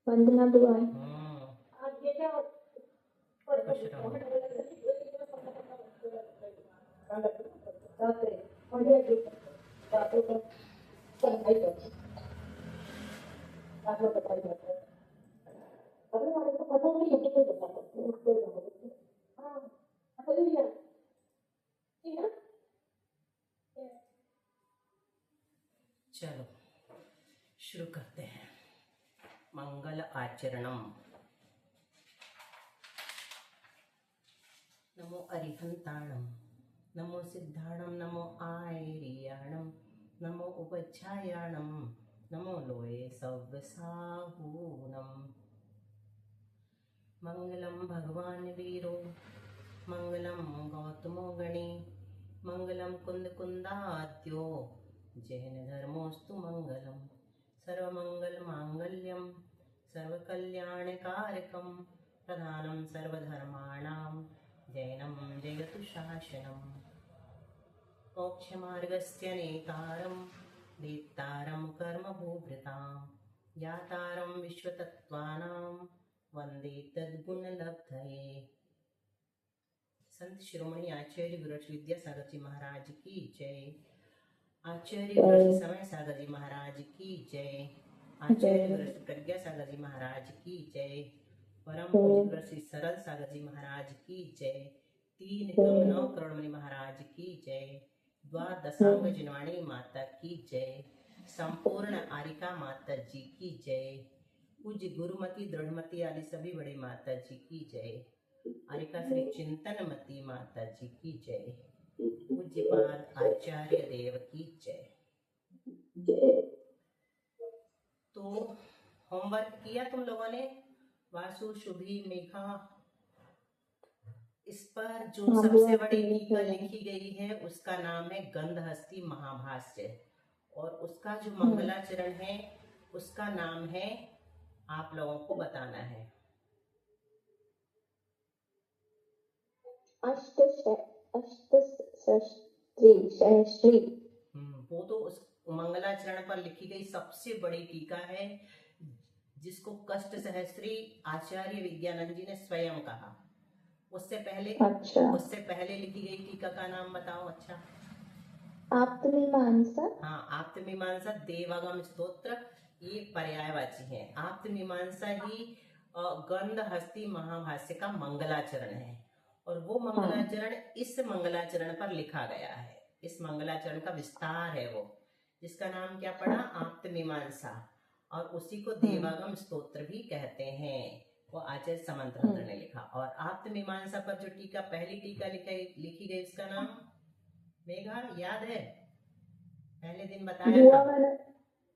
वंदना बुआ। खुश रहो। चलो शुरू करते हैं मंगल आचरणम। नमो अरिहंताणम, नमो सिद्धाणम, नमो आयर्याणम, नमो उपच्छायाणम, नमो लोये सव्यसाहूनम। मंगलम भगवान वीरो, मंगलम गौतमो गणे, मंगलम कुंद कुंदाद्यो, जैन धर्मोस्तु मंगलम। सर्वमंगल मांगल्यम सर्वकल्याणकारकम, प्रधानम सर्वधर्माणां, जैनम जयतु शासनम। मोक्षमार्गस्य नेतारं, वेत्तारं कर्मभूभृतां, ज्ञातारं विश्वतत्त्वानां, वंदे तद्गुणलब्धये। संत शिरोमणि आचार्य गुरुश्री विद्यासागर जी महाराज की जय। आचार्य गुरुश्री समय सागर जी महाराज की जय। आचार्य गुरुश्री प्रज्ञा सागर जी महाराज की जय। परम पूज्य गुरुश्री सरल सागर जी महाराज की जय। 3,9 करोड़ मणि महाराज की जय। द्वादशांग जिनवाणी माता की जय। संपूर्ण आरिका माता जी की जय। पूज्य गुरुमती दृढ़मती आदि सभी बड़े माता जी की जय। आरिका श्री चिंतनमती माता जी की जय। पूज्यपाद आचार्य देव की जय। तो होमवर्क किया तुम लोगों ने? वासु, शुभी, मेघा, इस पर जो सबसे बड़ी टीका लिखी गई है उसका नाम है गंधहस्ती महाभाष्य, और उसका जो मंगलाचरण है उसका नाम है, आप लोगों को बताना है, अष्टसहस्री। वो तो उस मंगलाचरण पर लिखी गई सबसे बड़ी टीका है, जिसको कष्ट सहस्त्री आचार्य विद्यानंद जी ने स्वयं कहा। उससे पहले लिखी गई टीका का नाम बताओ। अच्छा, आप्तमीमांसा। हाँ, आप्तमीमांसा देवागम स्तोत्र, ये पर्यायवाची है। आप्तमीमांसा ही गंधहस्ती महाभाष्य का मंगलाचरण है, और वो मंगलाचरण इस मंगलाचरण पर लिखा गया है। इस मंगलाचरण का विस्तार है वो, जिसका नाम क्या पड़ा? आप्तमीमांसा, और उसी को देवागम स्तोत्र भी कहते हैं। वो आचार्य समंतभद्र ने लिखा। और आप्तमीमांसा पर जो टीका, पहली टीका लिखी गई, उसका नाम मेघा याद है? पहले दिन बताया था।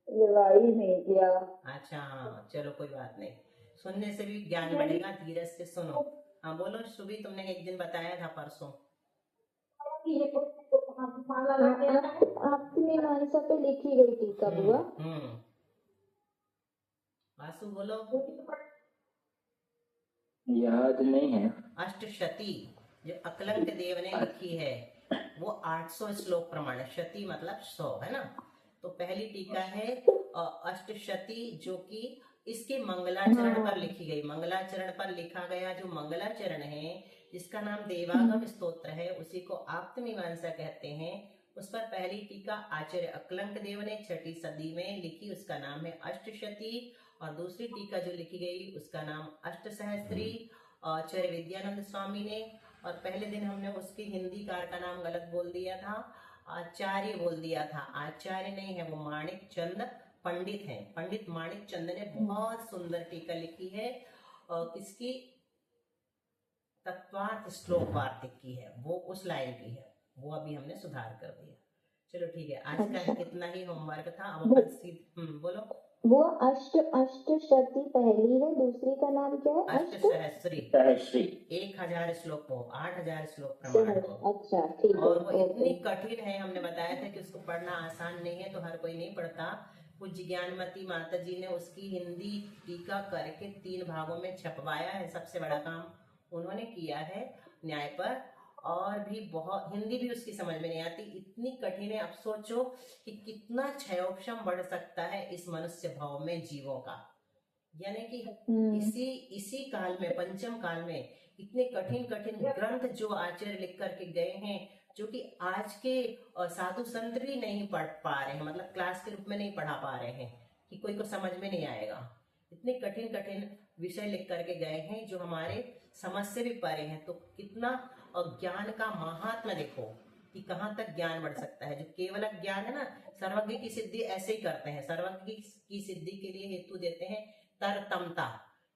नहीं किया। अच्छा, चलो कोई बात नहीं, सुनने से भी ज्ञान बढ़ेगा, धीरज से सुनो। हाँ बोलो सुबी, तुमने एक दिन बताया था परसों। आप्तमीमांसा पे लिखी गई टीका बुआ। वासु बोलो। याद नहीं है। अष्टशती जो अकलंक देव ने लिखी है, वो 800 श्लोक प्रमाण। शती मतलब 100 है ना। तो पहली टीका है अष्टशती, जो कि इसके मंगलाचरण पर लिखी गई। मंगलाचरण पर लिखा गया जो मंगलाचरण है, जिसका नाम देवागम स्तोत्र है, उसी को आप्तमीमांसा कहते हैं। उस पर पहली टीका आचार्य अकलंक देव ने 6ठी सदी में लिखी, उसका नाम है अष्टशती। और दूसरी टीका जो लिखी गई उसका नाम अष्टसहस्त्री, आचार्य विद्यानंद स्वामी ने। और पहले दिन हमने उसके हिंदी कार का नाम गलत बोल दिया था, आचार्य बोल दिया था। आचार्य नहीं है वो, माणिक चंद पंडित हैं। पंडित माणिक चंद ने बहुत सुंदर टीका लिखी है, किसकी? तत्वार्थ श्लोक वार्तिक की है, वो उस लाइन की है। वो अभी हमने सुधार कर दिया। चलो ठीक है, आज का इतना ही होमवर्क था। अब अपन बोलो। वो अष्टशती पहली है, दूसरी का नाम क्या है? अष्टसहस्री। 1000 श्लोक हो, 8000 श्लोक प्रमाण हो। अच्छा ठीक है। और वो इतनी कठिन है, हमने बताया था कि उसको पढ़ना आसान नहीं है, तो हर कोई नहीं पढ़ता। पूज्य ज्ञानमती माता जी ने उसकी हिंदी टीका करके 3 भागों में छपवाया है। सबसे बड़ा काम उन्होंने किया है न्याय पर। और भी बहुत, हिंदी भी उसकी समझ में नहीं आती, इतनी कठिन है। अब सोचो कि कितना क्षयोक्षम बढ़ सकता है इस मनुष्य भाव में जीवों का। यानी कि हम्म, इसी काल में, पंचम काल में, इतने कठिन कठिन ग्रंथ जो आचार्य लिख करके गए हैं, जो कि आज के साधु संत भी नहीं पढ़ पा रहे हैं, मतलब क्लास के रूप में नहीं पढ़ा पा रहे हैं, कि कोई को समझ में नहीं आएगा। इतने कठिन कठिन विषय लिख करके गए हैं जो हमारे समझ से भी परे हैं। तो कितना ज्ञान का महात्मा देखो कि कहाँ तक ज्ञान बढ़ सकता है। जो केवल ज्ञान है ना, सर्वज्ञ की सिद्धि ऐसे ही करते हैं। सर्वज्ञ की सिद्धि के लिए हेतु देते हैं तरतमता।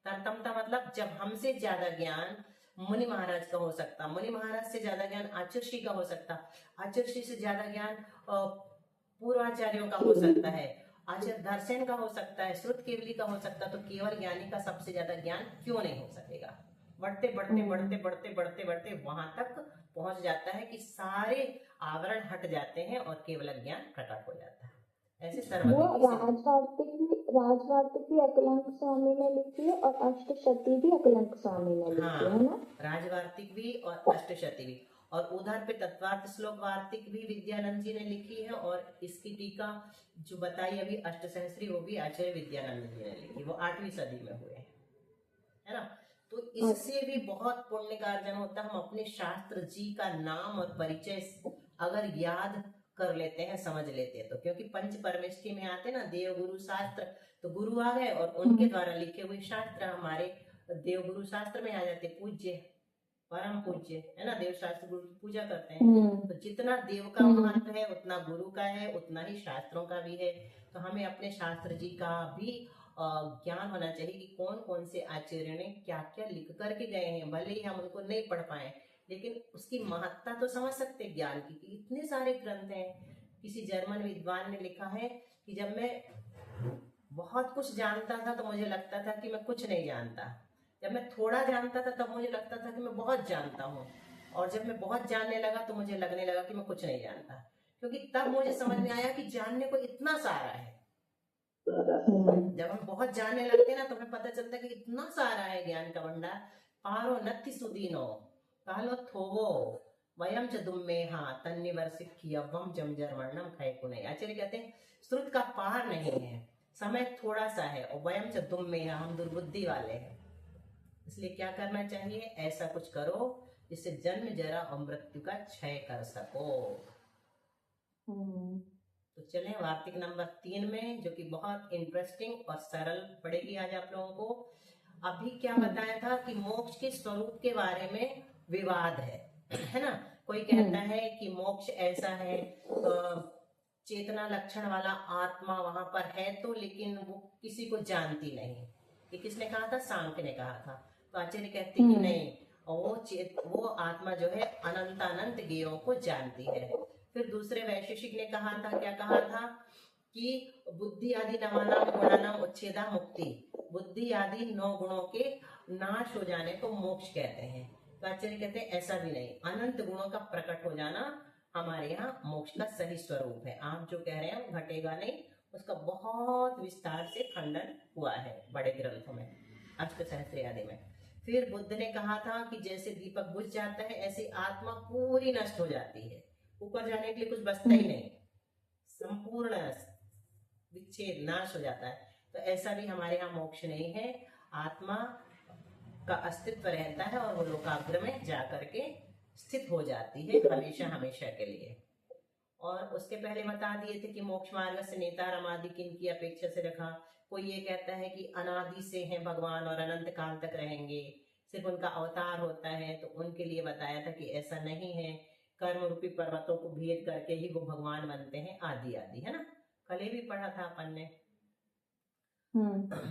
तरतमता मतलब जब हमसे ज्यादा ज्ञान मुनि महाराज का हो सकता, मुनि महाराज से ज्यादा ज्ञान आचर्षि का हो सकता, आचर्षि से ज्यादा ज्ञान पूर्वाचार्यों का हो सकता है, आचार्य दर्शन का हो सकता है, श्रुत केवली का हो सकता, तो केवल ज्ञानी का सबसे ज्यादा ज्ञान क्यों नहीं हो सकेगा। बढ़ते बढ़ते बढ़ते बढ़ते बढ़ते बढ़ते वहां तक पहुंच जाता है कि सारे आवरण हट जाते हैं और केवल ज्ञान प्रकट हो जाता है। ऐसे वो सर्वज्ञ राजवार्तिक भी अकलंक स्वामी ने लिखी है और अष्टशती भी अकलंक स्वामी ने लिखी है ना। राजवार्तिक भी और अष्टशती भी, और उधर पे तत्वार्थ श्लोक वार्तिक भी विद्यानंद जी ने लिखी है, और इसकी टीका जो बताई अभी अष्टसहस्त्री, वो भी आचार्य विद्यानंद जी ने लिखी, वो 8वीं सदी में हुए, है ना। तो इससे भी बहुत पुण्य का अर्जन होता है। हम अपने शास्त्र जी का नाम और परिचय अगर याद कर लेते हैं, समझ लेते हैं, तो क्योंकि पंच परमेष्टि में आते ना देव गुरु शास्त्र, तो गुरु आ गए और उनके द्वारा लिखे हुए शास्त्र हमारे देव गुरु शास्त्र में आ जाते, पूज्य परम पूज्य, है ना। देव शास्त्र गुरु की पूजा करते हैं, तो जितना देव का महत्व है उतना गुरु का है, उतना ही शास्त्रों का भी है। तो हमें अपने शास्त्र जी का भी ज्ञान होना चाहिए कि कौन कौन से आचार्य ने क्या क्या लिख करके गए हैं। भले ही हम उनको नहीं पढ़ पाए, लेकिन उसकी महत्ता तो समझ सकते ज्ञान की, कि इतने सारे ग्रंथ हैं। किसी जर्मन विद्वान ने लिखा है कि जब मैं बहुत कुछ जानता था तो मुझे लगता था कि मैं कुछ नहीं जानता, जब मैं थोड़ा जानता था तब मुझे लगता था कि मैं बहुत जानता हूँ, और जब मैं बहुत जानने लगा तो मुझे लगने लगा कि मैं कुछ नहीं जानता, क्योंकि तब मुझे समझ में आया कि जानने को इतना सारा है। जब हम बहुत जानने लगते हैं ना तो हमें पता चलता है कि इतना सारा है ज्ञान का भंडार। पारो नत्थि सुदीनो कालो थोवो वयम च दुम्मेहा तन्निवर सिक्खियवम जमजर वर्णम खय कुनय। आचार्य कहते हैं श्रुत का पार नहीं है, समय थोड़ा सा है, और वयम च दुम्मेहा, हम दुर्बुद्धि वाले हैं। इसलिए क्या करना चाहिए, ऐसा कुछ करो जिससे जन्म जरा और मृत्यु का क्षय कर सको। तो चलें वार्तिक नंबर 3 में, जो कि बहुत इंटरेस्टिंग और सरल पड़ेगी आज आप लोगों को। अभी क्या बताया था कि मोक्ष के स्वरूप के बारे में विवाद है ना। कोई कहता है कि मोक्ष ऐसा है, चेतना लक्षण वाला आत्मा वहां पर है तो, लेकिन वो किसी को जानती नहीं। ये किसने कहा था, सांख्य ने कहा था। तो आचार्य कहते कि नहीं, वो आत्मा जो है अनंत ज्ञेयों को जानती है। फिर दूसरे वैशेषिक ने कहा था, क्या कहा था, कि बुद्धि आदि नवानाम गुणानाम उच्छेदा मुक्ति, बुद्धि आदि 9 गुणों के नाश हो जाने को मोक्ष कहते हैं। तो आचार्य कहते हैं ऐसा भी नहीं, अनंत गुणों का प्रकट हो जाना हमारे यहाँ मोक्ष का सही स्वरूप है। आप जो कह रहे हैं वो घटेगा नहीं, उसका बहुत विस्तार से खंडन हुआ है बड़े ग्रंथों में, अष्टसहस्त्री आदि में। फिर बुद्ध ने कहा था कि जैसे दीपक बुझ जाता है ऐसे आत्मा पूरी नष्ट हो जाती है, ऊपर जाने के लिए कुछ बचता ही नहीं, संपूर्ण विच्छेद नाश हो जाता है। तो ऐसा भी हमारे यहाँ मोक्ष नहीं है, आत्मा का अस्तित्व रहता है और वो लोकाग्र में जा करके स्थित हो जाती है हमेशा हमेशा के लिए। और उसके पहले बता दिए थे कि मोक्ष मार्ग से नेता रमादि किन की अपेक्षा से रखा। कोई ये कहता है कि अनादि से हैं भगवान और अनंत काल तक रहेंगे, सिर्फ उनका अवतार होता है, तो उनके लिए बताया था कि ऐसा नहीं है, कर्म रूपी पर्वतों को भेद करके ही वो भगवान बनते हैं, आदि आदि, है ना। कल भी पढ़ा था अपन ने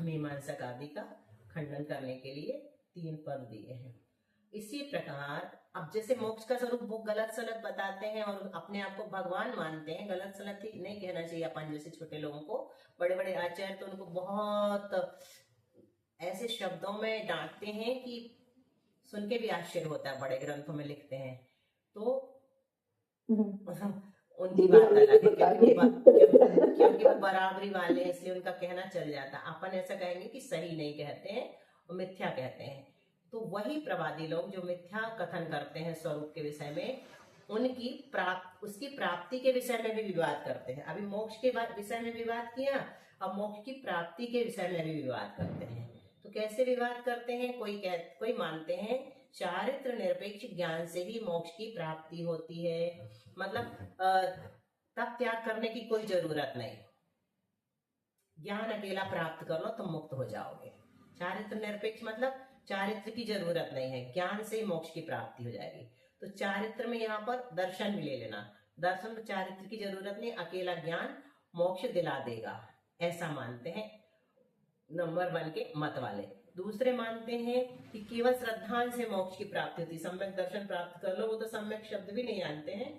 मीमांसक आदि का खंडन करने के लिए 3 पद दिए हैं। इसी प्रकार अब जैसे मोक्ष का स्वरूप वो गलत सलत बताते हैं और अपने आप को भगवान मानते हैं, गलत सलत ही नहीं कहना चाहिए अपन जैसे छोटे लोगों को। बड़े बड़े आचार्य तो उनको बहुत ऐसे शब्दों में डांटते हैं कि सुन के भी आश्चर्य होता है, बड़े ग्रंथों में लिखते हैं। तो उनकी बात अलग है, क्योंकि वो बराबरी वाले, इसलिए उनका कहना चल जाता। अपन ऐसा कहेंगे कि सही नहीं कहते हैं और मिथ्या कहते हैं। तो वही प्रवादी लोग जो मिथ्या कथन करते हैं स्वरूप के विषय में, उसकी प्राप्ति के विषय में भी विवाद करते हैं। अभी मोक्ष के विषय में विवाद किया, अब मोक्ष की प्राप्ति के विषय में भी विवाद करते हैं। तो कैसे विवाद करते हैं? कोई मानते हैं चारित्र निरपेक्ष ज्ञान से ही मोक्ष की प्राप्ति होती है, मतलब तब त्याग करने की कोई जरूरत नहीं, ज्ञान अकेला प्राप्त कर लो तो मुक्त हो जाओगे। चारित्र निरपेक्ष मतलब चारित्र की जरूरत नहीं है, ज्ञान से ही मोक्ष की प्राप्ति हो जाएगी। तो चारित्र में यहाँ पर दर्शन भी ले लेना, दर्शन में चारित्र की जरूरत नहीं, अकेला ज्ञान मोक्ष दिला देगा, ऐसा मानते हैं नंबर 1 के मत वाले। दूसरे मानते हैं कि केवल श्रद्धान से मोक्ष की प्राप्ति होती है, सम्यक दर्शन प्राप्त कर लो, वो तो सम्यक शब्द भी नहीं जानते हैं,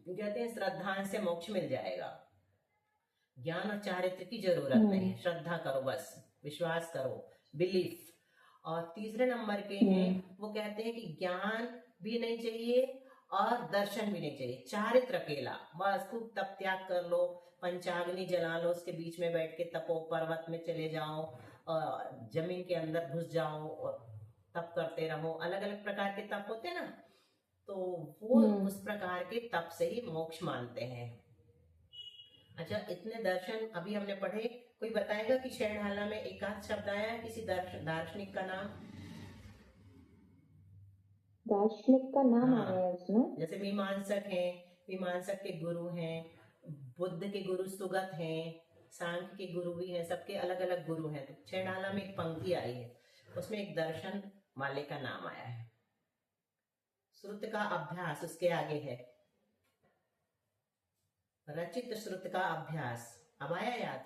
कहते हैं श्रद्धान से मोक्ष मिल जाएगा, ज्ञान और चारित्र की जरूरत नहीं, श्रद्धा करो, बस विश्वास करो, बिलीफ। और तीसरे नंबर के हैं, वो कहते हैं कि ज्ञान भी नहीं चाहिए और दर्शन भी नहीं चाहिए, चारित्र अकेला, बस खूब तप त्याग कर लो, पंचाग्नि जला लो, उसके बीच में बैठ के तपो, पर्वत में चले जाओ, जमीन के अंदर घुस जाओ और तप करते रहो। अलग अलग प्रकार के तप होते हैं ना, तो वो उस प्रकार के तप से ही मोक्ष मानते हैं। अच्छा, इतने दर्शन अभी हमने पढ़े। कोई बताएगा कि शैणहाला में एक आध शब्द आया है किसी दार्शनिक का नाम? दार्शनिक का नाम हाँ, आया है उसमें। जैसे मीमांसक हैं, मीमांसक के गुरु हैं, बुद्ध के गुरु सुगत हैं, सांख्य के गुरु भी हैं, सबके अलग अलग गुरु हैं। तो शैणहाला में एक पंक्ति आई है, उसमें एक दर्शन वाले का नाम आया है। श्रुत का अभ्यास उसके आगे है, रचित श्रुत का अभ्यास, अब आया याद?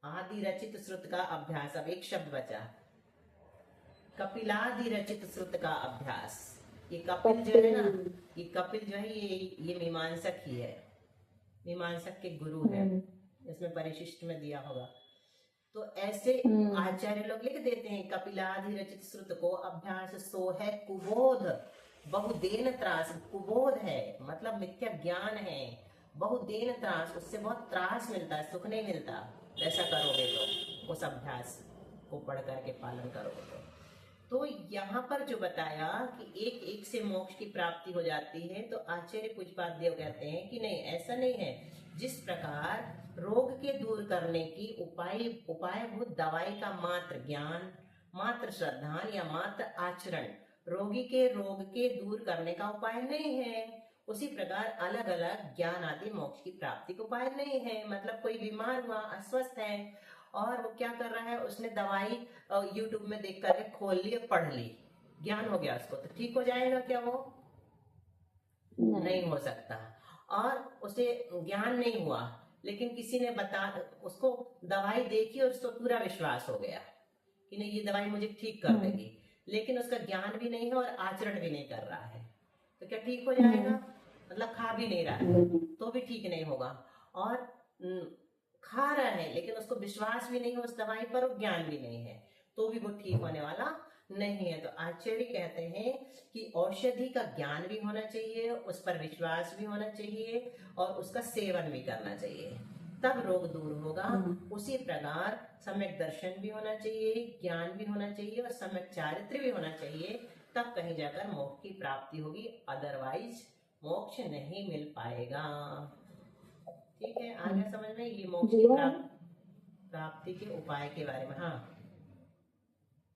आदि रचित श्रुत का अभ्यास, अब एक शब्द बचा, कपिलादि रचित श्रुत का अभ्यास। ये कपिल जो है ना, ये कपिल जो है ये मीमांसक ही है, मीमांसक के गुरु है, इसमें परिशिष्ट में दिया होगा। तो ऐसे आचार्य लोग लिख देते हैं, कपिलादि रचित श्रुत को अभ्यास सो है कुबोध बहुदेन त्रास। कुबोध है मतलब मिथ्या ज्ञान है, बहुदेन त्रास, उससे बहुत त्रास मिलता है, सुख नहीं मिलता। ऐसा करोगे तो, उस अभ्यास को पढ़ करके पालन करोगे तो यहाँ पर जो बताया कि एक एक से मोक्ष की प्राप्ति हो जाती है, तो आचार्य पूज्यपाद देव कहते हैं कि नहीं, ऐसा नहीं है। जिस प्रकार रोग के दूर करने की उपायभूत दवाई का मात्र ज्ञान, मात्र श्रद्धा या मात्र आचरण रोगी के रोग के दूर करने का उपाय नहीं है, उसी प्रकार अलग अलग ज्ञान आदि मोक्ष की प्राप्ति का उपाय नहीं है। मतलब कोई बीमार हुआ, अस्वस्थ है, और वो क्या कर रहा है, उसने दवाई यूट्यूब में देख करके खोल ली, पढ़ ली, ज्ञान हो गया उसको, तो ठीक हो जाएगा क्या? वो नहीं हो सकता। और उसे ज्ञान नहीं हुआ, लेकिन किसी ने उसको दवाई देखी और उसको पूरा विश्वास हो गया कि नहीं, ये दवाई मुझे ठीक कर देगी, लेकिन उसका ज्ञान भी नहीं है और आचरण भी नहीं कर रहा है, तो क्या ठीक हो जाएगा? मतलब खा भी नहीं रहा है तो भी ठीक नहीं होगा, और खा रहा है लेकिन उसको विश्वास भी नहीं है उस दवाई पर और ज्ञान भी नहीं है, तो भी वो ठीक होने वाला नहीं है। तो आचार्य कहते हैं कि औषधि का ज्ञान भी होना चाहिए, उस पर विश्वास भी होना चाहिए और उसका सेवन भी करना चाहिए, तब रोग दूर होगा। उसी प्रकार सम्यक दर्शन भी होना चाहिए, ज्ञान भी होना चाहिए और सम्यक चारित्र भी होना चाहिए, तब कहीं जाकर मोक्ष की प्राप्ति होगी, अदरवाइज मोक्ष नहीं मिल पाएगा। ठीक है, आ गया समझ में ये मोक्ष की प्राप्ति के उपाय के बारे में? हाँ,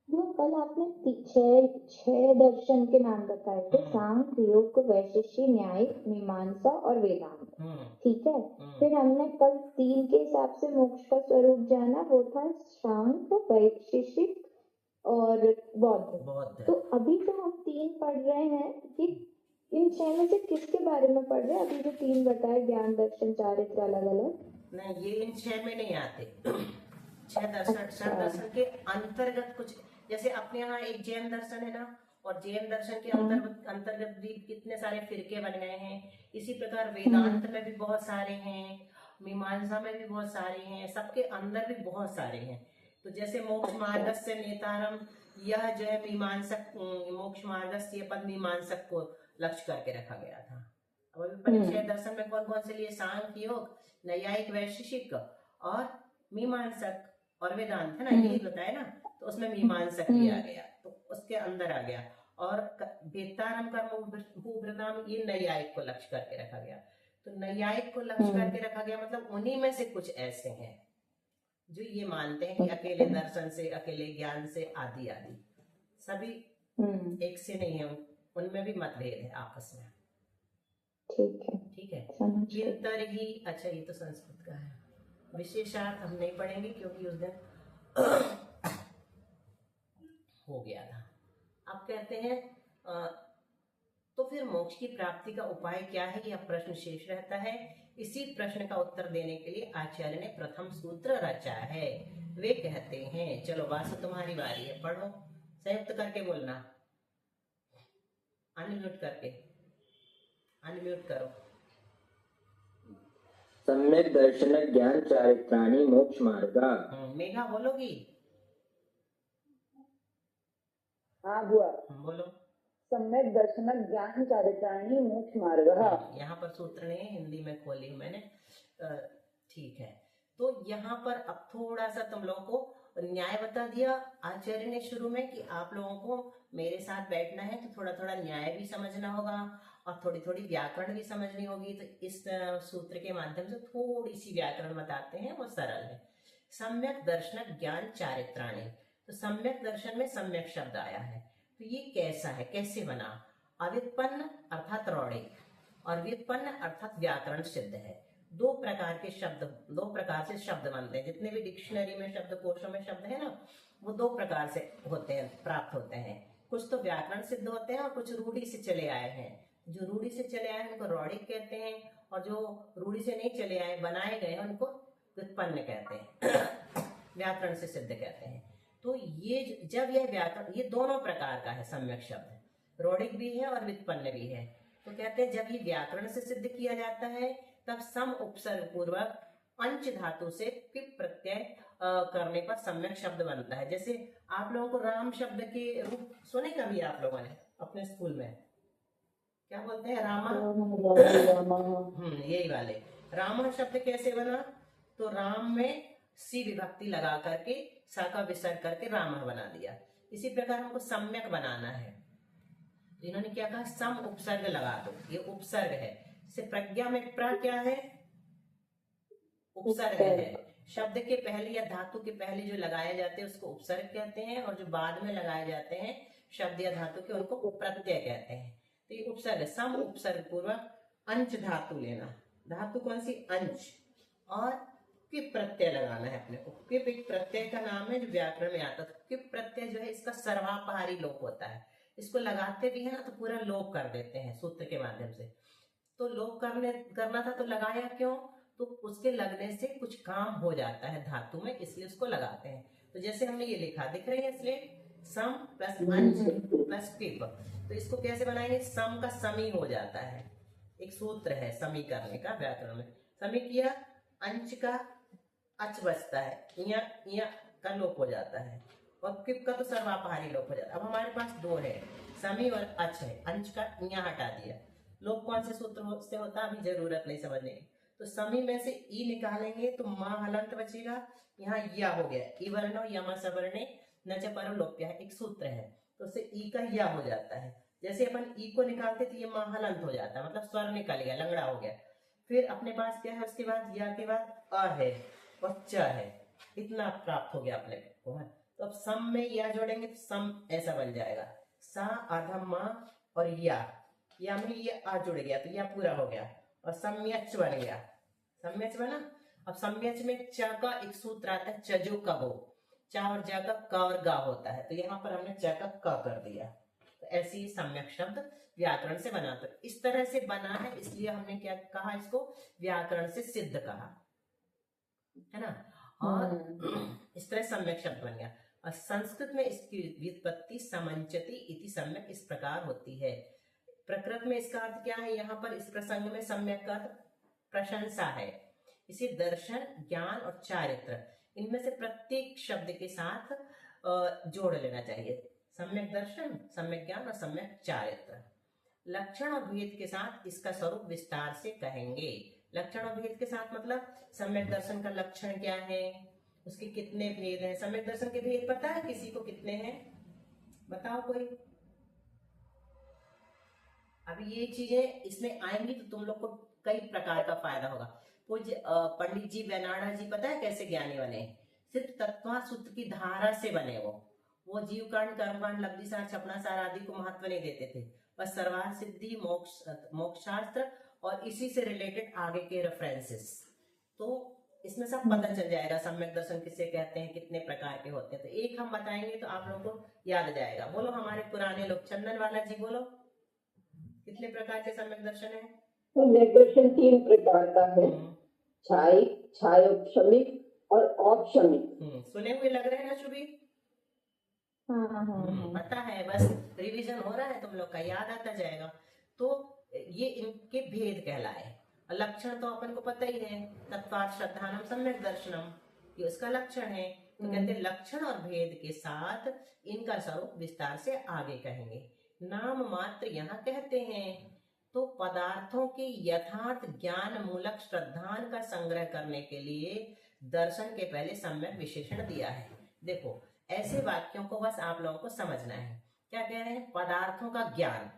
जो कल आपने छह दर्शन के नाम बताए थे, सांख्य, योग, वैशेषिक, न्याय, मीमांसा और वेदांत, ठीक है। फिर हमने कल 3 के हिसाब से मोक्ष का स्वरूप जाना, वो था सांख्य, वैशेषिक और बौद्ध। तो अभी जो हम 3 पढ़ रहे हैं, कि इन 6 में से किसके बारे में पढ़ रहे हैं? अभी जो 3 बताए, ज्ञान, दर्शन, चारित्र, अलग अलग नहीं, ये इन 6 में नहीं आते। 6 दर्शन के अंतर्गत कुछ, जैसे अपने यहाँ एक जैन दर्शन है ना, और जैन दर्शन के अंतर्गत भी कितने सारे फिरके बन गए हैं। इसी प्रकार वेदांत में भी बहुत सारे हैं, मीमांसा में भी बहुत सारे हैं, सबके अंदर भी बहुत सारे हैं। तो जैसे मोक्ष मार्ग से नेतारम, यह जो है मीमांसक, मोक्ष मार्ग से पद मीमांसक को लक्ष्य करके रखा गया था। अब अभी परिचय दर्शन में कौन कौन से लिए? सांख्य, योग, न्यायिक, वैशेषिक और मीमांसक और वेदांत, है ना, यही बताया ना। तो उसमें मीमांसक लिया गया, तो उसके अंदर आ गया। और वेत्तारम कर्म भूभृताम, ये नैयायिक को लक्ष्य करके रखा गया। तो नैयायिक को लक्ष्य करके रखा गया मतलब उन्हीं में से कुछ ऐसे हैं जो ये मानते हैं कि अकेले दर्शन से, अकेले ज्ञान से, आदि आदि, सभी एक से नहीं है, उनमें भी मतभेद है आपस में। ठीक है। किंतर ही, अच्छा ये तो संस्कृत का है, विशेषार्थ हम नहीं पढ़ेंगे क्योंकि उस दिन हो गया था। अब कहते हैं तो फिर मोक्ष की प्राप्ति का उपाय क्या है, यह प्रश्न शेष रहता है। इसी प्रश्न का उत्तर देने के लिए आचार्य ने प्रथम सूत्र रचा है। वे कहते हैं, चलो वासु तुम्हारी बारी है, पढ़ो, संयुक्त करके बोलना, अनम्यूट करके, अनम्यूट करो। सम्यक दर्शन ज्ञान चारित्राणि मोक्ष मार्गा। मेघा बोलोगी? हाँ बुआ, बोलो। सम्यक दर्शन ज्ञान चारित्राणि मोक्ष मार्ग। यहाँ पर सूत्र नहीं है, हिंदी में खोली मैंने, ठीक है। तो यहाँ पर अब थोड़ा सा तुम लोगों को न्याय बता दिया आचार्य ने शुरू में कि आप लोगों को मेरे साथ बैठना है तो थोड़ा थोड़ा न्याय भी समझना होगा और थोड़ी थोड़ी व्याकरण भी समझनी होगी। तो इस सूत्र के माध्यम से थोड़ी सी व्याकरण बताते हैं, वो सरल है। सम्यक दर्शन ज्ञान चारित्राणि, तो सम्यक दर्शन में सम्यक शब्द आया है, तो ये कैसा है, कैसे बना? अव्युत्पन्न अर्थात रौड़िक और व्युत्पन्न अर्थात व्याकरण सिद्ध है। दो प्रकार के शब्द, दो प्रकार से शब्द बनते हैं। जितने भी डिक्शनरी में शब्द, कोशों में शब्द है ना, वो दो प्रकार से होते हैं, प्राप्त होते हैं। कुछ तो व्याकरण सिद्ध होते हैं और कुछ रूढ़ी से चले आए हैं। जो रूढ़ी से चले आए हैं उनको रौड़िक कहते हैं, और जो रूढ़ी से नहीं चले आए, बनाए गए हैं, उनको व्युत्पन्न कहते हैं, व्याकरण से सिद्ध कहते हैं। तो ये जब यह व्याकरण, ये दोनों प्रकार का है सम्यक शब्द, रौड़िक भी है और व्युत्पन्न भी है। तो कहते हैं जब ये व्याकरण से सिद्ध किया जाता है तब सम उपसर्ग पूर्वक अंच धातु से पिप प्रत्यय करने पर सम्यक शब्द बनता है। जैसे आप लोगों को राम शब्द के रूप सुने कभी आप लोगों ने अपने स्कूल में? क्या बोलते हैं? रामा। यही वाले रामा शब्द कैसे बना? तो राम में सी विभक्ति लगा करके सा का विसर्ग करके रामा बना दिया। इसी प्रकार हमको सम्यक बनाना है, इन्होंने क्या कहा? सम उपसर्ग लगा दो, ये उपसर्ग है। से प्रज्ञा में प्र क्या है? उपसर्ग है। शब्द के पहले या धातु के पहले जो लगाए जाते हैं उसको उपसर्ग कहते हैं, और जो बाद में लगाए जाते हैं शब्द या धातु के, उनको प्रत्यय कहते हैं। तो ये उपसर्ग, सम उपसर्ग पूर्वक अंच धातु लेना। धातु कौन सी? अंच, और किप प्रत्यय लगाना है अपने को। किप एक प्रत्यय का नाम है जो व्याकरण में आता है। किप प्रत्यय जो है इसका सर्वापहारी लोप होता है, इसको लगाते भी है ना तो पूरा लोप कर देते हैं सूत्र के माध्यम से। तो लोप करना था तो लगाया क्यों? तो उसके लगने से कुछ काम हो जाता है धातु में, इसलिए उसको लगाते हैं। तो जैसे हमने ये लिखा, दिख रही है इसलिए सम प्लस अंश प्लस पिप, तो इसको कैसे बनाएंगे? सम का समी हो जाता है, एक सूत्र है समी करने का व्याकरण में। समी किया, अंश का अच बचता है, इया का लोप हो जाता है, और पिप का तो सर्वापहारी लोप हो जाता है। अब हमारे पास दो है, समी और अच है, अंश का इया हटा दिया। लोप कौन से सूत्र से होता है अभी जरूरत नहीं समझने की। तो समी में से ई निकालेंगे तो मां हलंत बचेगा, यहाँ या हो गया, ई वर्णो यम सवर्णे न च परो लोप्य है, एक सूत्र है, तो उससे ई का या हो जाता है। जैसे अपन ई को निकालते तो ये मां हलंत हो जाता है, मतलब स्वर निकल गया, लंगड़ा हो गया। फिर अपने पास क्या है? उसके बाद या के बाद अ है और च है, इतना प्राप्त हो गया अपने को है। तो अब सम में या जोड़ेंगे तो सम ऐसा बन जाएगा, सा आधा मां और या में ये आ जुड़ गया तो यह पूरा हो गया, और सम्यच बन गया, सम्यच बना। अब सम्यच में च का एक सूत्र आता है, चजो कबो, चा और जा का क और गा होता है, तो यहाँ पर हमने च का क कर दिया। तो ऐसे ही सम्यक शब्द व्याकरण से बना, तो इस तरह से बना है, इसलिए हमने क्या कहा? इसको व्याकरण से सिद्ध कहा, है ना। और इस तरह सम्यक शब्द बन गया। और संस्कृत में इसकी व्युत्पत्ति समंचति इति सम्यक इस प्रकार होती है। प्रकृत में इसका अर्थ क्या है? यहाँ पर इस प्रसंग में सम्यक का अर्थ प्रशंसा है। इसे दर्शन, ज्ञान और चारित्र, इनमें से प्रत्येक शब्द के साथ जोड़ लेना चाहिए। सम्यक दर्शन, सम्यक ज्ञान और सम्यक चारित्र। लक्षण और भेद के साथ इसका स्वरूप विस्तार से कहेंगे। लक्षण और भेद के साथ मतलब सम्यक दर्शन का लक्षण क्या है, उसके कितने भेद हैं। सम्यक दर्शन के भेद पता है किसी को कितने हैं? बताओ कोई। अभी ये चीजें इसमें आएंगी तो तुम लोग को कई प्रकार का फायदा होगा। पूज्य पंडित जी बेनाड़ा जी पता है कैसे ज्ञानी बने? सिर्फ तत्वा सूत्र की धारा से बने। वो जीव कांड, कर्म कांड, लब्धि सार, छपना सार आदि को महत्व नहीं देते थे, बस सर्वार्थ सिद्धि, मोक्ष शास्त्र और इसी से रिलेटेड आगे के रेफरेंसेस। तो इसमें सब पता चल जाएगा सम्यक दर्शन किसे कहते हैं, कितने प्रकार के होते हैं। तो एक हम बताएंगे तो आप लोगों को याद जाएगा। बोलो हमारे पुराने लोग, चंदन वाला जी बोलो, कितने प्रकार के सम्यक दर्शन है? सम्यक दर्शन 3 प्रकार का है, छायोपशमिक और औपशमिक। सुने हुए लग रहे हैं ना शुभी? पता है, बस रिवीजन हो रहा है तुम लोग का, याद आता जाएगा। तो ये इनके भेद कहलाए। लक्षण तो अपन को पता ही है, तत्वार्थ श्रद्धानम सम्यक दर्शनम, ये उसका लक्षण है। तो कहते हैं लक्षण और भेद के साथ इनका स्वरूप विस्तार से आगे कहेंगे। नाम मात्र यहाँ कहते हैं। तो पदार्थों के यथार्थ ज्ञान मूलक श्रद्धान का संग्रह करने के लिए दर्शन के पहले सम्यक विशेषण दिया है। देखो ऐसे वाक्यों को बस आप लोगों को समझना है। क्या कह रहे हैं? पदार्थों का ज्ञान,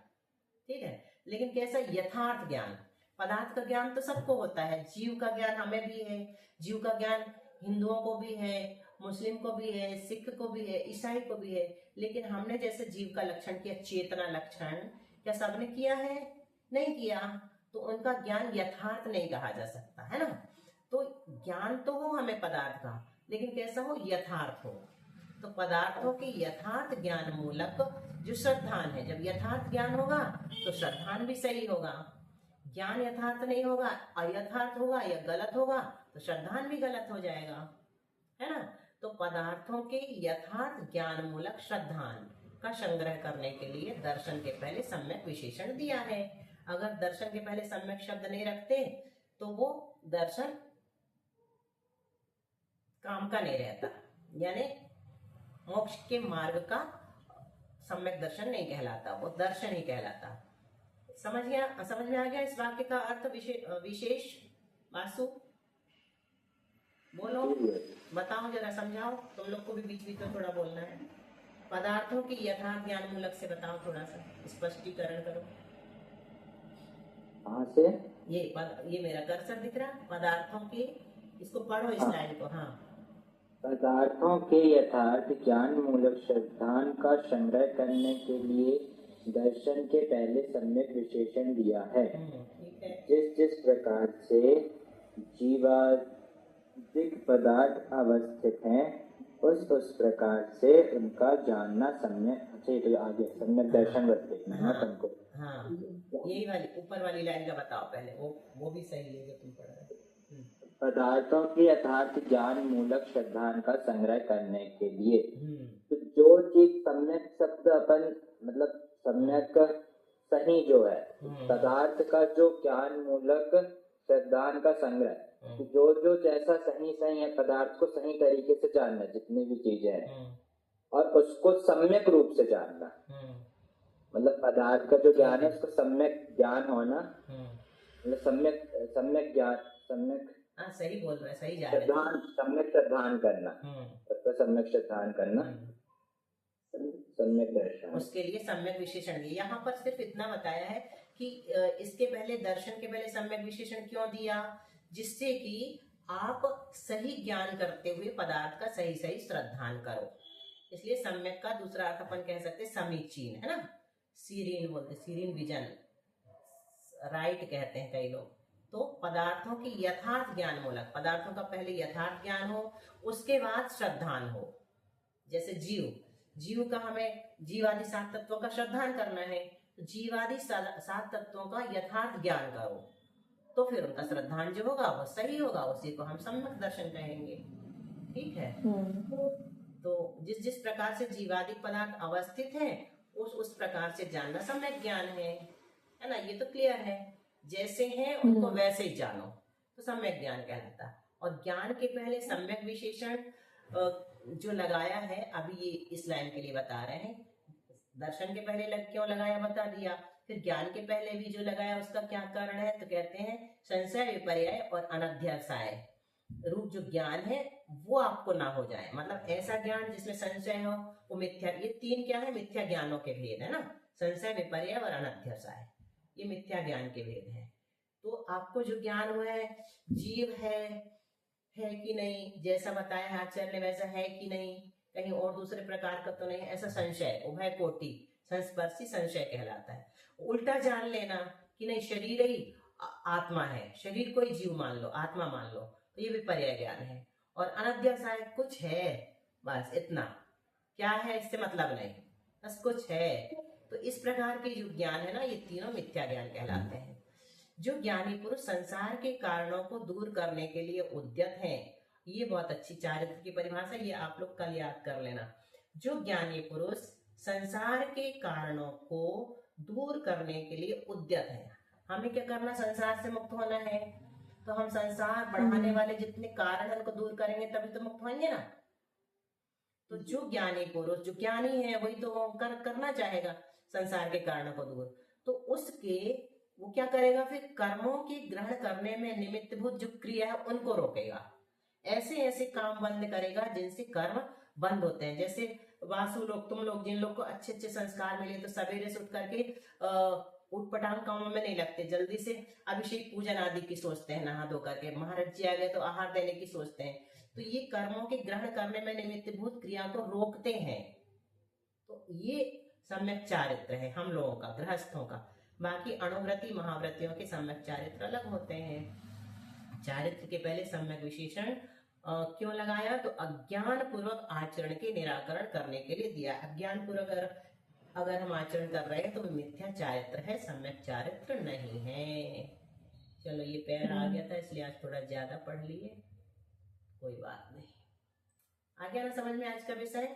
ठीक है, लेकिन कैसा? यथार्थ ज्ञान। पदार्थ का ज्ञान तो सबको होता है, जीव का ज्ञान हमें भी है, जीव का ज्ञान हिंदुओं को भी है, मुस्लिम को भी है, सिख को भी है, ईसाई को भी है। लेकिन हमने जैसे जीव का लक्षण किया, चेतना लक्षण, क्या सबने किया है? नहीं किया। तो उनका ज्ञान यथार्थ नहीं कहा जा सकता है ना। तो ज्ञान तो हो हमें पदार्थ का, लेकिन कैसा हो? यथार्थ हो। तो पदार्थों के यथार्थ ज्ञान मूलक जो श्रद्धान है, जब यथार्थ ज्ञान होगा तो श्रद्धान भी सही होगा। ज्ञान यथार्थ नहीं होगा, अयथार्थ होगा या गलत होगा तो श्रद्धान भी गलत हो जाएगा, है ना। तो पदार्थों के यथार्थ ज्ञान मूलक श्रद्धान का संग्रह करने के लिए दर्शन के पहले सम्यक विशेषण दिया है। अगर दर्शन के पहले सम्यक शब्द नहीं रखते तो वो दर्शन काम का नहीं रहता, यानी मोक्ष के मार्ग का सम्यक दर्शन नहीं कहलाता, वो दर्शन ही कहलाता। समझ में आ गया इस वाक्य का अर्थ? विशेष वासु बोलो, बताओ जरा, समझाओ। तुम लोग को भी बीच बीच में थोड़ा बोलना है। पदार्थों की यथार्थ ज्ञान मूलक से बताओ, थोड़ा सा स्पष्टीकरण करो। कहाँ से? ये मेरा कर्सर दिख रहा, पदार्थों के, इसको पढ़ो इस लाइन को। हाँ, पदार्थों के यथार्थ ज्ञान मूलक श्रद्धान का संग्रह करने के लिए दर्शन के पहले सम्यक विशेषण दिया है। जिस प्रकार से जीवादिक पदार्थ अवस्थित हैं, उस प्रकार से उनका जानना सम्यक से आगे सम्यक दर्शन बताते हैं तुमको। हाँ, यही वाली ऊपर वाली लाइन का बताओ पहले, वो भी सही है जो तुम पढ़ रहे हो। पदार्थों के यथार्थ ज्ञान मूलक श्रद्धान का संग्रह करने के लिए, तो जो चीज सम्यक शब्द अपन मतलब सम्यक सही जो है, पदार्थ का जो ज्ञान मूलक श्रद्धान का संग्रह, तो जो जैसा सही है पदार्थ को सही तरीके से जानना, जितनी भी चीजें हैं, और उसको सम्यक रूप से जानना। मतलब पदार्थ का जो ज्ञान है उसको सम्यक ज्ञान होना, मतलब सम्यक ज्ञान, सम्यक, हाँ सही बोल रहा है, सही जा रहे हैं। सम्यक श्रद्धान करना, सबका सम्यक श्रद्धान करना, सम्यक दर्शन। उसके लिए सम्यक विशेषण दिया। यहाँ पर सिर्फ इतना बताया है कि इसके पहले दर्शन के पहले सम्यक विशेषण क्यों दिया, जिससे कि आप सही ज्ञान करते हुए पदार्थ का सही श्रद्धान करो। इसलिए सम्यक का दूसरा अर्थ अपन कह सकते समीचीन, है ना, सीरीन बोलते, सीरीन विजन, राइट कहते हैं कई लोग। तो पदार्थों की यथार्थ ज्ञान मूलक, पदार्थों का पहले यथार्थ ज्ञान हो, उसके बाद श्रद्धान हो। जैसे जीव का हमें जीवादि 7 तत्वों का श्रद्धान करना है, तो जीवादि 7 तत्वों का यथार्थ ज्ञान करो, तो फिर उनका श्रद्धान जो होगा वो सही होगा, उसी को हम सम्यक दर्शन कहेंगे। ठीक है। तो जिस प्रकार से जीवादि पदार्थ अवस्थित हैं, उस प्रकार से जानना सम्यक ज्ञान है ना। ये तो क्लियर है, जैसे हैं उनको वैसे ही जानो, तो सम्यक ज्ञान कहलाता। और ज्ञान के पहले सम्यक विशेषण जो लगाया है, अभी ये इस लाइन के लिए बता रहे हैं। दर्शन के पहले क्यों लगाया बता दिया, फिर ज्ञान के पहले भी जो लगाया उसका क्या कारण है, तो कहते हैं संशय विपर्यय और अनध्यासाय रूप जो ज्ञान है वो आपको ना हो जाए। मतलब ऐसा ज्ञान जिसमें संशय हो, वो मिथ्या। ये 3 क्या है? मिथ्या ज्ञानों के भेद है ना, संशय विपर्यय और अनध्यासाय। ये मिथ्या ज्ञान के वेद हैं। तो आपको जो ज्ञान हुआ है, जीव है कि नहीं, जैसा बताया आचार्य ने वैसा है कि नहीं, कहीं और दूसरे प्रकार का तो नहीं, ऐसा संशय, उभय कोटि संस्पर्शी संशय कहलाता है। उल्टा जान लेना कि नहीं शरीर ही आत्मा है, शरीर को ही जीव मान लो, आत्मा मान लो, तो ये विपर्य ज्ञान है। और अनध्यासाय कुछ है, बस इतना, क्या है इससे मतलब नहीं, बस कुछ है। तो इस प्रकार के जो ज्ञान है ना, ये तीनों मिथ्या ज्ञान कहलाते हैं। जो ज्ञानी पुरुष संसार के कारणों को दूर करने के लिए उद्यत हैं, ये बहुत अच्छी चारित्र की परिभाषा, ये आप लोग कल याद कर लेना। जो ज्ञानी पुरुष संसार के कारणों को दूर करने के लिए उद्यत है, हमें क्या करना, संसार से मुक्त होना है, तो हम संसार बढ़ाने वाले जितने कारण हैं उनको दूर करेंगे तभी तो मुक्त होंगे ना। तो जो ज्ञानी पुरुष, जो ज्ञानी है, वही तो करना चाहेगा संसार के कारणों को दूर, तो उसके वो क्या करेगा, फिर कर्मों के ग्रहण करने में निमित्तभूत जो क्रिया है उनको रोकेगा, ऐसे ऐसे काम बंद करेगा जिनसे कर्म बंद होते हैं। जैसे वासु लोग, तुम लोग, जिन लोग को अच्छे अच्छे संस्कार मिले तो सवेरे से उठ करके उठपटांग कामों में नहीं लगते, जल्दी से अभिषेक पूजन आदि की सोचते हैं, नहा धो करके, महाराज जी आ गए तो आहार देने की सोचते हैं। तो ये कर्मों के ग्रहण करने में निमित्तभूत क्रिया को रोकते हैं। तो ये सम्यक चारित्र है हम लोगों का, गृहस्थों का। बाकी अणुव्रती महाव्रतियों के सम्यक चारित्र अलग होते हैं। चारित्र के पहले सम्यक विशेषण क्यों लगाया, तो अज्ञान पूर्वक आचरण के निराकरण करने के लिए दिया। अज्ञान पूर्वक अगर हम आचरण कर रहे हैं तो मिथ्या चारित्र है, सम्यक चारित्र नहीं है। चलो ये पैर आ गया था इसलिए आज थोड़ा ज्यादा पढ़ लिए, कोई बात नहीं। आ गया ना समझ में आज का विषय?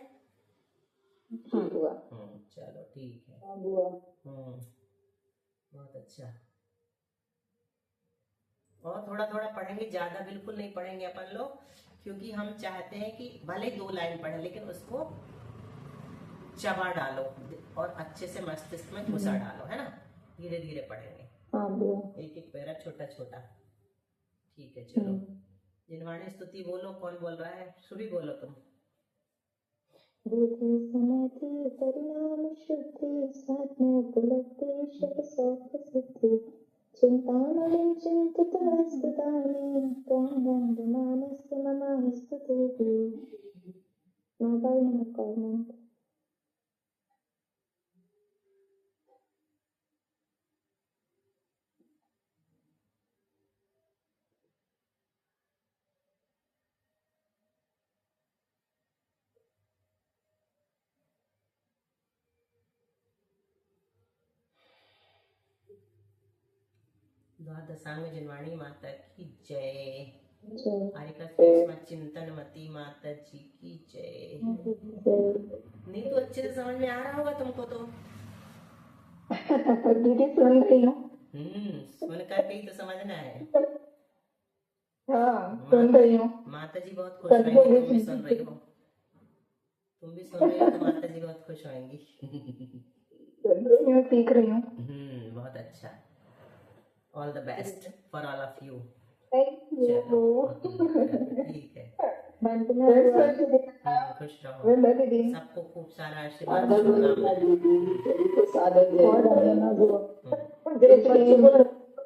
चलो ठीक है। बहुत अच्छा। और थोड़ा थोड़ा पढ़ेंगे, ज्यादा बिल्कुल नहीं पढ़ेंगे अपन लोग, क्योंकि हम चाहते हैं कि भले 2 लाइन पढ़े लेकिन उसको चबा डालो और अच्छे से मस्तिष्क में घुसा डालो, है ना। धीरे धीरे पढ़ेंगे, एक एक पैरा छोटा छोटा। ठीक है चलो। जिनवाणी स्तुति बोलो, कौन बोल रहा है? सुभी बोलो तुम। बुद्धि परिणाम शुद्धि साधना उपलब्धि शिव सौख सिद्धि चिंतामणि चिंतितस्तुतानि त्वानंद मानस्य मम स्तुतेति। मोबाइल नंबर द्वादशांग जिनवाणी माता की जय। हरिका चिंतन मती माता जी की जय। नहीं तो अच्छे से समझ में आ रहा होगा तुमको तो। दीदी सुन रही हूँ। सुन करके ही तो समझना है। हाँ सुन रही हूँ। माता जी बहुत खुश रहेंगी, तुम भी सुन रही हो, तुम भी सुन रही हो तो माता जी बहुत खुश होंगी। सुन रही हूँ, सीख रही हूँ। बहुत अच्छा। All the best for all of you. Thank you. ठीक है, खुश रहो, सबको खूब सारा आशीर्वाद।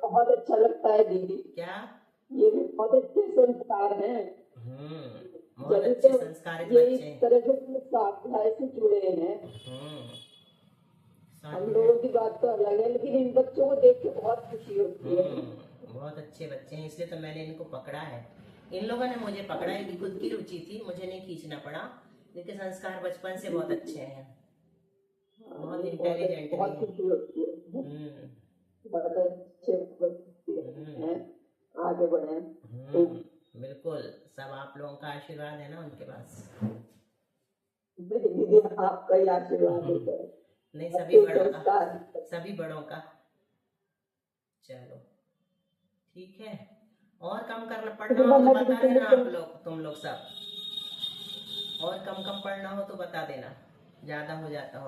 बहुत अच्छा लगता है दीदी। क्या? ये भी बहुत अच्छे संस्कार हैं। बहुत अच्छे संस्कारित बच्चे हैं। तरह से स्वाध्याय से जुड़े हैं। हम लोगों की बात तो अलग है, लेकिन इन बच्चों को देख के बहुत खुशी होती है। बहुत अच्छे बच्चे हैं, इसलिए तो मैंने इनको पकड़ा है। इन लोगों ने मुझे पकड़ा है कि खुद की रुचि थी, मुझे नहीं खींचना पड़ा, लेकिन संस्कार बचपन से बहुत अच्छे हैं, बहुत इंटेलिजेंट बहुत खुशी होती है। बहुत अच्छे हैं, आगे बढ़े। बिल्कुल, सब आप लोगों का आशीर्वाद है ना उनके पास। दीदी आपका ही आशीर्वाद है। नहीं, सभी बड़ों का। चलो ठीक है, और कम करना पढ़ना हो तो बता देना आप लोग, तुम लोग सब, और कम पढ़ना हो तो बता देना, ज्यादा हो जाता हो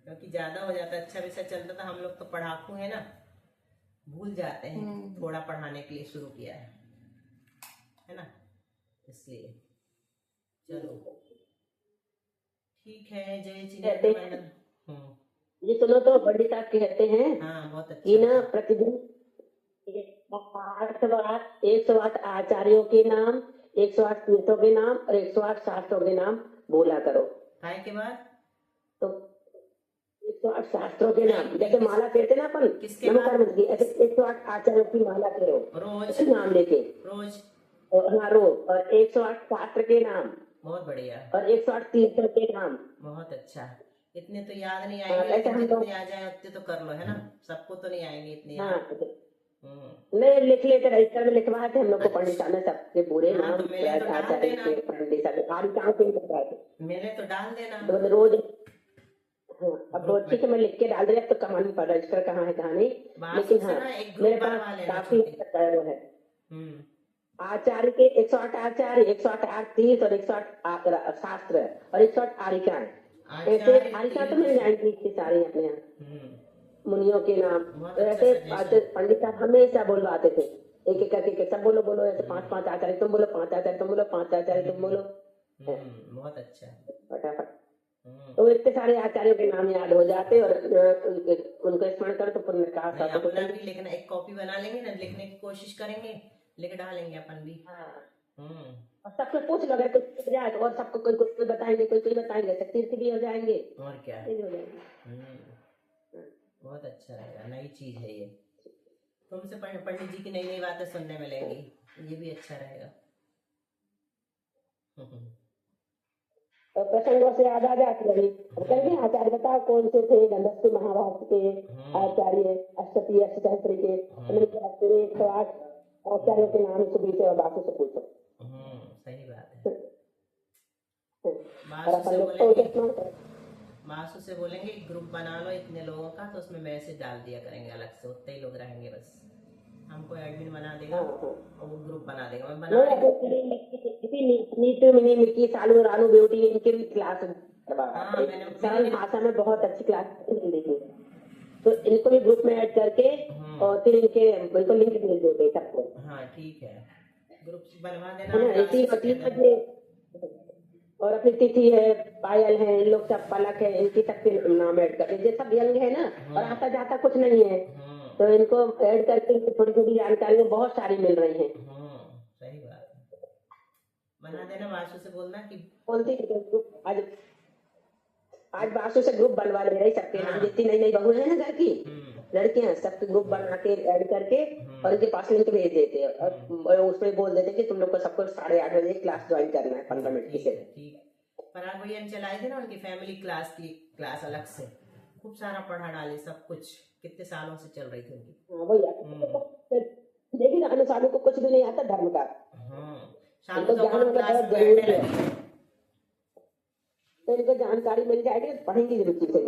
क्योंकि ज्यादा हो जाता, अच्छा विषय चलता था, हम लोग तो पढ़ाकू है ना, भूल जाते हैं। थोड़ा पढ़ाने के लिए शुरू किया है ना, इसलिए। चलो ठीक है, जय चिन्ह। ये सुनो तो पंडित साहब कहते हैं हाँ बहुत कि अच्छा। ना प्रतिदिन 108 आचार्यों के नाम, 108 तीर्थों के नाम और 108 शास्त्रों के नाम बोला करो। काय के बाद तो 108 शास्त्रों के नाम, जैसे माला फेरते ना अपन किसके नमोकार की, ऐसे 108 आचार्यों की माला करो रोज नाम लेके, रोज। और हाँ रोज, और 108 शास्त्र के नाम बहुत बढ़िया, और 108 तीर्थों के नाम। बहुत अच्छा। इतने तो याद नहीं हाँ, आएंगे, ऐसे लेकिन हम लोग, जितने आ जाए उतने तो कर लो, है ना। सबको तो नहीं आएंगे इतने हाँ याद। नहीं लिख लेते, रजिस्टर में लिखवाए थे हम लोग को पंडित साहब ने सबके पूरे हाँ, नाम, तो मेरे तो डाल आचार्य देना। के पंडित साहब ने आरिकाओं के लिखवाए थे। मेरे तो डाल देना। तो रोज हाँ, अब रोज ठीक है मैं लिख के डाल दिया, अब तो कहानी पर रजिस्टर कहाँ है कहानी, लेकिन हाँ मेरे पास काफी वो है। आचार्य के 108 आचार्य, 108 तीर्थ और 108 शास्त्र और 108 आरिकाएं। ऐसे आरिका तो मिल जाएंगी इतनी सारी अपने यहाँ मुनियों के नाम। तो ऐसे पंडित साहब हमेशा बोलवाते थे, एक एक करके सब बोलो बोलो, ऐसे 5-5 आचार्य तुम बोलो, 5 आचार्य तुम बोलो, 5 आचार्य तुम बोलो। बहुत अच्छा। फटाफट तो इतने सारे आचार्यों के नाम याद हो जाते और उनको स्मरण करो तो पुण्य का नहीं, अपना भी लिखना, एक कॉपी बना लेंगे ना, लिखने की कोशिश करेंगे, लिख डालेंगे अपन भी। और सबको पूछ लो अगर कुछ पूछ जाए तो, और सबको कोई कुछ बताएंगे, कोई बताएंगे, तीर्थ भी हो जाएंगे और क्या। ये भी हो जाएंगे। बहुत अच्छा रहेगा, नई चीज है ये। तुमसे पंडित जी की नई नई बातें सुनने मिलेंगी, ये भी अच्छा रहेगा। और प्रसंगों से याद आ जाती है। अब कहेंगे आचार्य बताओ कौन से थे, गंधस्व महाभारत के आचार्य, अष्टपदी अष्टसहस्त्री के, 108 आचार्यों के नाम से बीच और बाकी से पूछो। सही बात है। मासू से बोलेंगे ग्रुप बना लो इतने लोगों का, तो उसमें मैसेज डाल दिया करेंगे अलग से, उतने ही लोग रहेंगे बस, हमको एडमिन बना देगा और वो ग्रुप बना देगा। मैं बना नीतू सालू रानू ब्यूटी इनके भी क्लास मैंने सरल भाषा में बहुत अच्छी क्लास देखी, तो इनको भी ग्रुप में ऐड करके और फिर इनको लिंक भेज देते सबको। हाँ ठीक है, ग्रुप बनवा देना। और अपनी तिथि है, पायल है, इन लोग सब पलक है, इनकी सबके नाम ऐड करके, ये सब यंग है ना और आता जाता कुछ नहीं है, तो इनको ऐड करके थोड़ी थोड़ी जानकारी बहुत सारी मिल रही है। सही बात है, बना देना। बासु से बोलना कि बोलती आज बासु से ग्रुप बनवा ले रही सबके नाम, जितनी नई नई बहू है ना घर की लड़कियां, सबके ग्रुप बना के ऐड करके और इनके पास लिंक भेज देते हैं और उसमें बोल देते कि तुम लोग को सबको 8:30 बजे क्लास ज्वाइन करना है 15 मिनट की से। पराग भैया ने चलाई थी ना उनकी फैमिली क्लास की क्लास अलग से, खूब सारा पढ़ा डाले सब कुछ, कितने सालों से चल रही थी उनकी। हाँ भैया देखिए ना, सालू को कुछ भी नहीं आता धर्म का, सालू तो बहुत क्लास में बैठने लगी, तो इनको जानकारी मिल जाएगी, पढ़ेंगी रुचि से।